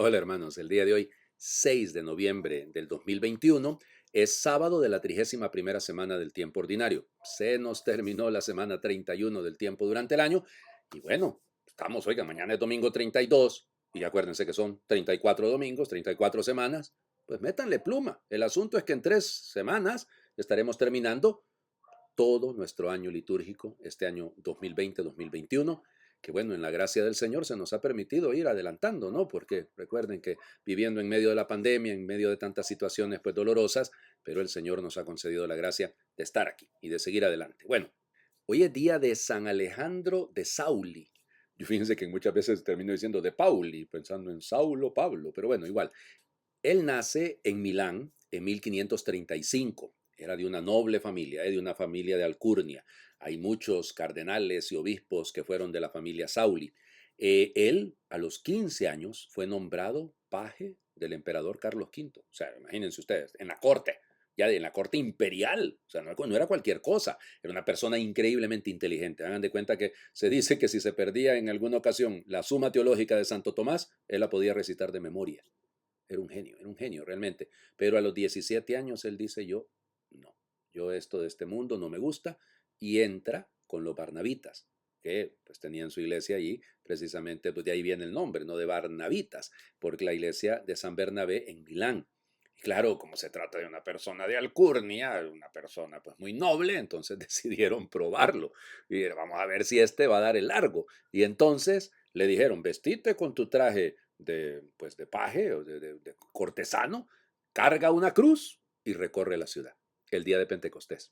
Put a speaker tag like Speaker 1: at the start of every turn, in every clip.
Speaker 1: Hola hermanos, el día de hoy, 6 de noviembre del 2021, es sábado de la 31ª semana del tiempo ordinario. Se nos terminó la semana 31 del tiempo durante el año y bueno, estamos, oiga, mañana es domingo 32 y acuérdense que son 34 domingos, 34 semanas, pues métanle pluma. El asunto es que en 3 semanas estaremos terminando todo nuestro año litúrgico, este año 2020-2021, que bueno, en la gracia del Señor se nos ha permitido ir adelantando, ¿no? Porque recuerden que viviendo en medio de la pandemia, en medio de tantas situaciones pues dolorosas, pero el Señor nos ha concedido la gracia de estar aquí y de seguir adelante. Bueno, hoy es día de San Alejandro de Sauli. Yo fíjense que muchas veces termino diciendo de Pauli, pensando en Saulo, Pablo, pero bueno, igual. Él nace en Milán en 1535. Era de una noble familia, de una familia de alcurnia. Hay muchos cardenales y obispos que fueron de la familia Sauli. Él, a los 15 años, fue nombrado paje del emperador Carlos V. O sea, imagínense ustedes, en la corte, ya en la corte imperial. O sea, no era cualquier cosa. Era una persona increíblemente inteligente. Hagan de cuenta que se dice que si se perdía en alguna ocasión la Suma Teológica de Santo Tomás, él la podía recitar de memoria. Era un genio realmente. Pero a los 17 años él dice, no, yo esto de este mundo no me gusta, y entra con los barnabitas, que pues tenían su iglesia allí, precisamente, pues de ahí viene el nombre, ¿no? De Barnabitas, porque la iglesia de San Bernabé en Milán. Y claro, como se trata de una persona de alcurnia, una persona pues muy noble, entonces decidieron probarlo. Y vamos a ver si este va a dar el largo. Y entonces le dijeron, vestite con tu traje pues de paje o de cortesano, carga una cruz y recorre la ciudad el día de Pentecostés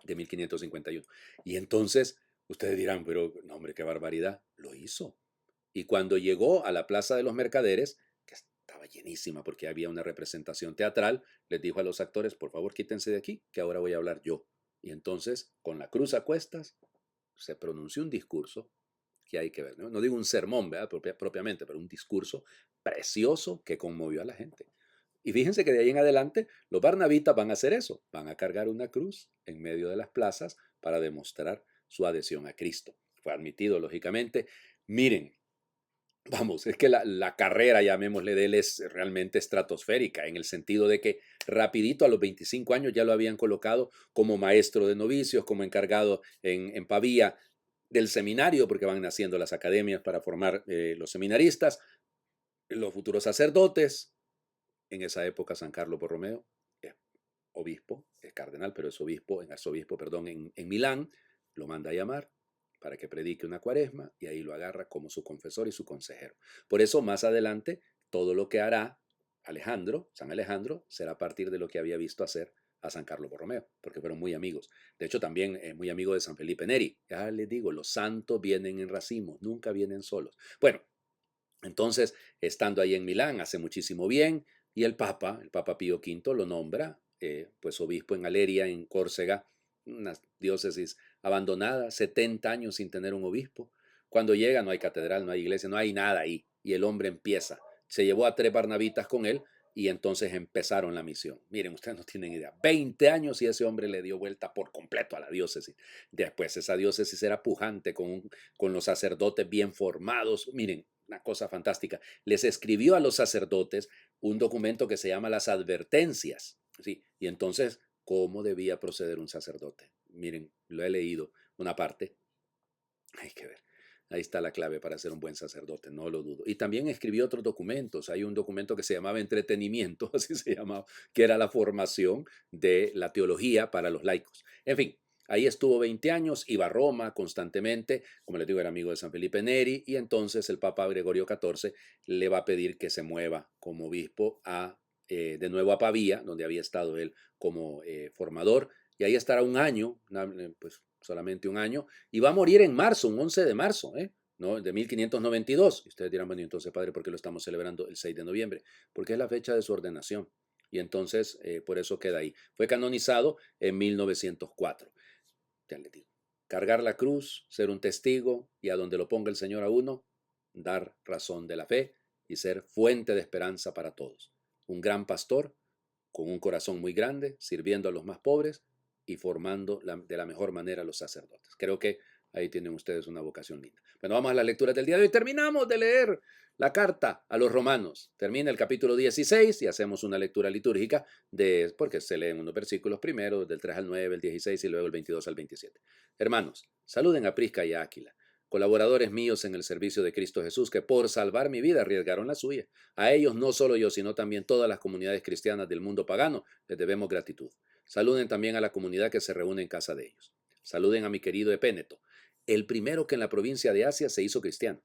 Speaker 1: de 1551. Y entonces ustedes dirán, pero no hombre, qué barbaridad, lo hizo. Y cuando llegó a la Plaza de los Mercaderes, que estaba llenísima porque había una representación teatral, les dijo a los actores, por favor quítense de aquí, que ahora voy a hablar yo. Y entonces, con la cruz a cuestas, se pronunció un discurso que hay que ver, ¿no? No digo un sermón, ¿verdad? Propiamente, pero un discurso precioso que conmovió a la gente. Y fíjense que de ahí en adelante los barnabitas van a hacer eso, van a cargar una cruz en medio de las plazas para demostrar su adhesión a Cristo. Fue admitido, lógicamente. Miren, vamos, es que la carrera, llamémosle, de él es realmente estratosférica, en el sentido de que rapidito a los 25 años ya lo habían colocado como maestro de novicios, como encargado en Pavía del seminario, porque van naciendo las academias para formar los seminaristas, los futuros sacerdotes. En esa época San Carlos Borromeo es obispo, es cardenal, pero es obispo, en arzobispo, perdón, en Milán, lo manda a llamar para que predique una cuaresma y ahí lo agarra como su confesor y su consejero. Por eso más adelante todo lo que hará Alejandro, San Alejandro, será a partir de lo que había visto hacer a San Carlos Borromeo, porque fueron muy amigos. De hecho, también muy amigo de San Felipe Neri. Ya les digo, los santos vienen en racimos, nunca vienen solos. Bueno, entonces, estando ahí en Milán, hace muchísimo bien, y el Papa Pío V, lo nombra, pues obispo en Aleria, en Córcega, una diócesis abandonada, 70 años sin tener un obispo. Cuando llega no hay catedral, no hay iglesia, no hay nada ahí, y el hombre empieza. Se llevó a 3 barnabitas con él, y entonces empezaron la misión. Miren, ustedes no tienen idea, 20 años y ese hombre le dio vuelta por completo a la diócesis. Después esa diócesis era pujante, con los sacerdotes bien formados. Miren, una cosa fantástica. Les escribió a los sacerdotes un documento que se llama las advertencias. ¿Sí? Y entonces, ¿cómo debía proceder un sacerdote? Miren, lo he leído una parte. Hay que ver. Ahí está la clave para ser un buen sacerdote, no lo dudo. Y también escribió otros documentos. Hay un documento que se llamaba Entretenimiento, así se llamaba, que era la formación de la teología para los laicos. En fin, ahí estuvo 20 años, iba a Roma constantemente, como les digo, era amigo de San Felipe Neri, y entonces el Papa Gregorio XIV le va a pedir que se mueva como obispo de nuevo a Pavía, donde había estado él como formador, y ahí estará un año, pues solamente un año, y va a morir en marzo, un 11 de marzo, ¿no? De 1592. Y ustedes dirán, bueno, entonces, padre, ¿por qué lo estamos celebrando el 6 de noviembre? Porque es la fecha de su ordenación. Y entonces, por eso queda ahí. Fue canonizado en 1904. Ya les digo, cargar la cruz, ser un testigo y a donde lo ponga el Señor a uno, dar razón de la fe y ser fuente de esperanza para todos. Un gran pastor con un corazón muy grande, sirviendo a los más pobres y formando de la mejor manera a los sacerdotes. Creo que ahí tienen ustedes una vocación linda. Bueno, vamos a las lecturas del día de hoy. Terminamos de leer la carta a los romanos. Termina el capítulo 16 y hacemos una lectura litúrgica porque se leen unos versículos primero, del 3 al 9, el 16 y luego el 22 al 27. Hermanos, saluden a Prisca y a Áquila, colaboradores míos en el servicio de Cristo Jesús, que por salvar mi vida arriesgaron la suya. A ellos no solo yo, sino también todas las comunidades cristianas del mundo pagano les debemos gratitud. Saluden también a la comunidad que se reúne en casa de ellos. Saluden a mi querido Epéneto, el primero que en la provincia de Asia se hizo cristiano.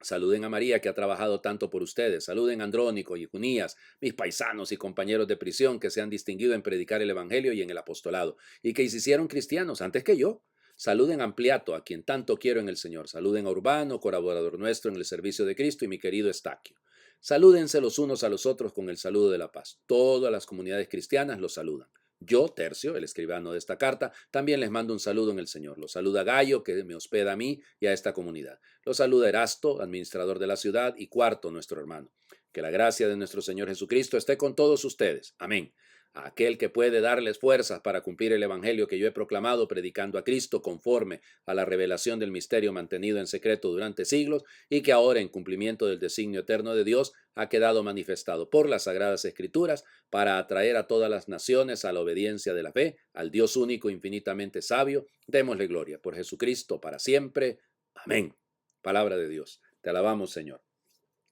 Speaker 1: Saluden a María, que ha trabajado tanto por ustedes. Saluden a Andrónico y Junías, mis paisanos y compañeros de prisión que se han distinguido en predicar el evangelio y en el apostolado, y que se hicieron cristianos antes que yo. Saluden a Ampliato, a quien tanto quiero en el Señor. Saluden a Urbano, colaborador nuestro en el servicio de Cristo, y mi querido Estaquio. Salúdense los unos a los otros con el saludo de la paz. Todas las comunidades cristianas los saludan. Yo, Tercio, el escribano de esta carta, también les mando un saludo en el Señor. Los saluda Gayo, que me hospeda a mí y a esta comunidad. Los saluda Erasto, administrador de la ciudad, y Cuarto, nuestro hermano. Que la gracia de nuestro Señor Jesucristo esté con todos ustedes. Amén. A aquel que puede darles fuerzas para cumplir el evangelio que yo he proclamado, predicando a Cristo conforme a la revelación del misterio mantenido en secreto durante siglos, y que ahora, en cumplimiento del designio eterno de Dios, ha quedado manifestado por las sagradas escrituras para atraer a todas las naciones a la obediencia de la fe, al Dios único infinitamente sabio. Démosle gloria por Jesucristo para siempre. Amén. Palabra de Dios. Te alabamos, Señor.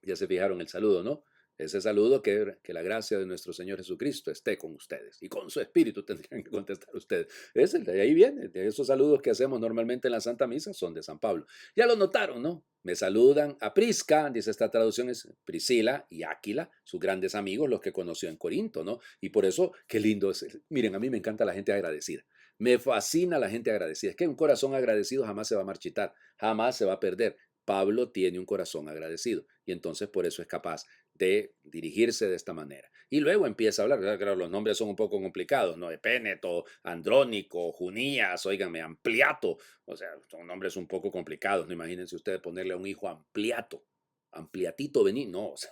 Speaker 1: Ya se fijaron el saludo, ¿no? Ese saludo, que la gracia de nuestro Señor Jesucristo esté con ustedes, y con su espíritu tendrían que contestar ustedes. De ahí viene, de esos saludos que hacemos normalmente en la Santa Misa son de San Pablo. Ya lo notaron, ¿no? Me saludan a Prisca, dice esta traducción, es Priscila y Áquila, sus grandes amigos, los que conoció en Corinto, ¿no? Y por eso, qué lindo es. Miren, a mí me encanta la gente agradecida. Me fascina la gente agradecida. Es que un corazón agradecido jamás se va a marchitar, jamás se va a perder. Pablo tiene un corazón agradecido y entonces por eso es capaz de dirigirse de esta manera. Y luego empieza a hablar, claro, los nombres son un poco complicados, ¿no? Epéneto, Andrónico, Junías, óiganme, Ampliato, o sea, son nombres un poco complicados, no imagínense ustedes ponerle a un hijo Ampliato, Ampliatito Bení, no, o sea,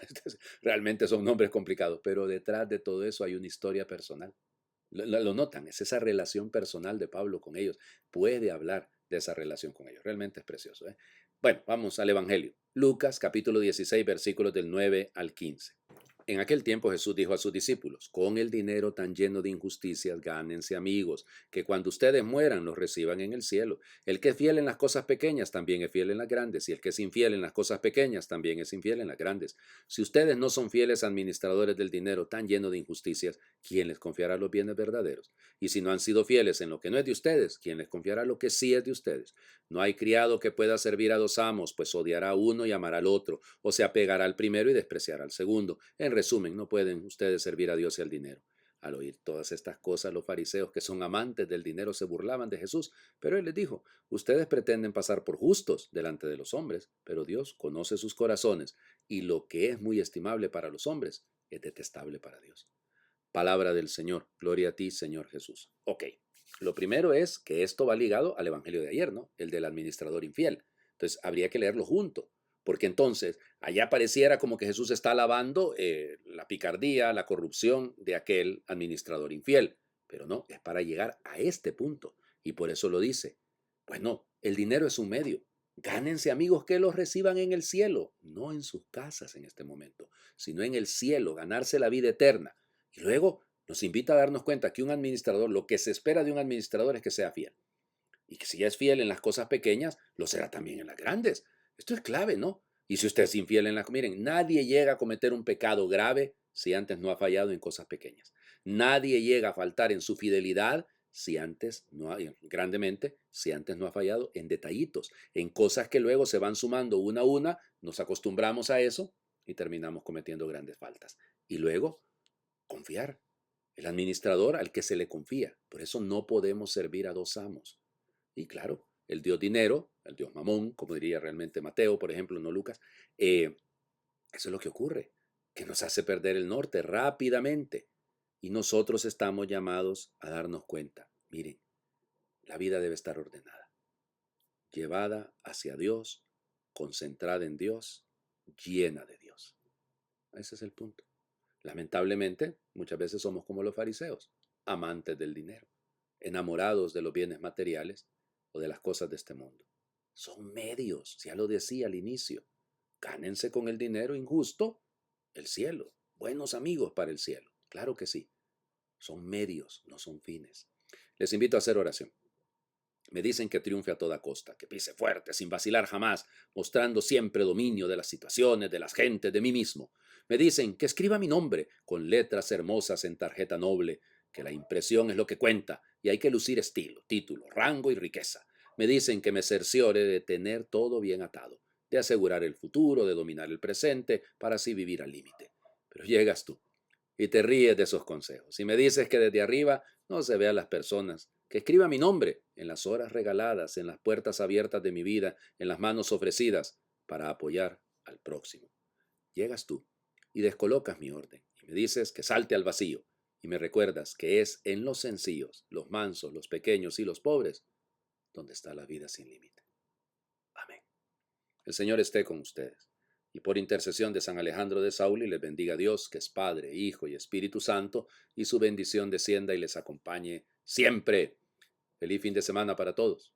Speaker 1: realmente son nombres complicados, pero detrás de todo eso hay una historia personal. Lo notan, es esa relación personal de Pablo con ellos, puede hablar de esa relación con ellos, realmente es precioso, ¿eh? Bueno, vamos al Evangelio. Lucas capítulo 16, versículos del 9 al 15. En aquel tiempo Jesús dijo a sus discípulos: con el dinero tan lleno de injusticias, gánense amigos, que cuando ustedes mueran los reciban en el cielo. El que es fiel en las cosas pequeñas también es fiel en las grandes, y el que es infiel en las cosas pequeñas también es infiel en las grandes. Si ustedes no son fieles administradores del dinero tan lleno de injusticias, ¿quién les confiará los bienes verdaderos? Y si no han sido fieles en lo que no es de ustedes, ¿quién les confiará lo que sí es de ustedes? No hay criado que pueda servir a dos amos, pues odiará a uno y amará al otro, o se apegará al primero y despreciará al segundo. En resumen, no pueden ustedes servir a Dios y al dinero. Al oír todas estas cosas, los fariseos, que son amantes del dinero, se burlaban de Jesús, pero él les dijo: ustedes pretenden pasar por justos delante de los hombres, pero Dios conoce sus corazones, y lo que es muy estimable para los hombres es detestable para Dios. Palabra del Señor. Gloria a ti, Señor Jesús. Ok, lo primero es que esto va ligado al evangelio de ayer, ¿no? El del administrador infiel. Entonces, habría que leerlo junto, porque entonces allá pareciera como que Jesús está alabando la picardía, la corrupción de aquel administrador infiel, pero no, es para llegar a este punto, y por eso lo dice. Bueno, el dinero es un medio. Gánense amigos que los reciban en el cielo, no en sus casas en este momento, sino en el cielo, ganarse la vida eterna. Y luego nos invita a darnos cuenta que un administrador, lo que se espera de un administrador es que sea fiel. Y que si es fiel en las cosas pequeñas, lo será también en las grandes. Esto es clave, ¿no? Y si usted es infiel en las... Miren, nadie llega a cometer un pecado grave si antes no ha fallado en cosas pequeñas. Nadie llega a faltar en su fidelidad si antes no ha, grandemente, si antes no ha fallado en detallitos, en cosas que luego se van sumando una a una, nos acostumbramos a eso y terminamos cometiendo grandes faltas. Y luego, confiar. El administrador al que se le confía. Por eso no podemos servir a dos amos. Y claro, el dios dinero, el dios mamón, como diría realmente Mateo, por ejemplo, no Lucas, eso es lo que ocurre, que nos hace perder el norte rápidamente. Y nosotros estamos llamados a darnos cuenta. Miren, la vida debe estar ordenada, llevada hacia Dios, concentrada en Dios, llena de Dios. Ese es el punto. Lamentablemente, muchas veces somos como los fariseos, amantes del dinero, enamorados de los bienes materiales o de las cosas de este mundo. Son medios, ya lo decía al inicio. Gánense con el dinero injusto el cielo. Buenos amigos para el cielo. Claro que sí. Son medios, no son fines. Les invito a hacer oración. Me dicen que triunfe a toda costa, que pise fuerte, sin vacilar jamás, mostrando siempre dominio de las situaciones, de las gentes, de mí mismo. Me dicen que escriba mi nombre con letras hermosas en tarjeta noble, que la impresión es lo que cuenta y hay que lucir estilo, título, rango y riqueza. Me dicen que me cerciore de tener todo bien atado, de asegurar el futuro, de dominar el presente, para así vivir al límite. Pero llegas tú y te ríes de esos consejos. Y me dices que desde arriba no se vean las personas, que escriba mi nombre en las horas regaladas, en las puertas abiertas de mi vida, en las manos ofrecidas para apoyar al próximo. Llegas tú y descolocas mi orden y me dices que salte al vacío y me recuerdas que es en los sencillos, los mansos, los pequeños y los pobres donde está la vida sin límite. Amén. El Señor esté con ustedes. Y por intercesión de San Alejandro de Sauli les bendiga Dios, que es Padre, Hijo y Espíritu Santo, y su bendición descienda y les acompañe siempre. Feliz fin de semana para todos.